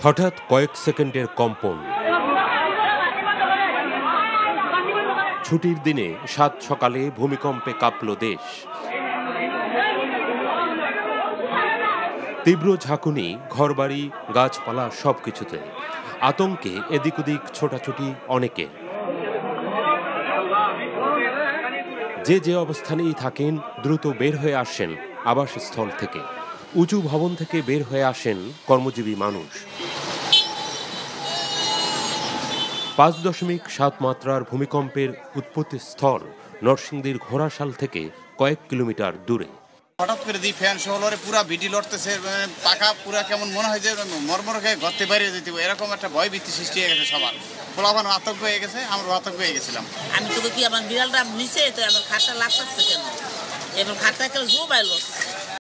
হঠাৎ কয়েক সেকেন্ডের কম্পন। ছুটির দিনে সাত সকালে ভূমিকম্পে কাঁপল দেশ। তীব্র ঝাঁকুনি, ঘরবাড়ি, গাছপালা সবকিছুতে। আতঙ্কে এদিক ওদিক ছোটাছুটি অনেকে। যে অবস্থানেই থাকেন দ্রুত বের হয়ে আসেন আবাসস্থল থেকে। উঁচু ভবন থেকে বের হয়ে আসেন কর্মজীবী মানুষ। 5.7 মাত্রার ভূমিকম্পের উৎপত্তি স্থল নরসিংদীর ঘোড়াশাল থেকে কয়েক কিলোমিটার দূরে। হঠাৎ করে দিই ফ্যান সহ পুরা ভিডি লড়তেছে, পাকা পুরা কেমন মনে হয় যে মরমর খেয়ে ঘরতে বাইরে যেতে, এরকম একটা ভয় ভীতি সৃষ্টি হয়ে গেছে সবার। পোলাপান আতঙ্ক হয়ে গেছে, আমরা আতঙ্ক হয়ে গেছিলাম। আমি তো কি আমার বিড়ালটা নিচে, তো আমার খাটটা লাগতেছে কেন, এবার খাটটা কেন জো বাইলো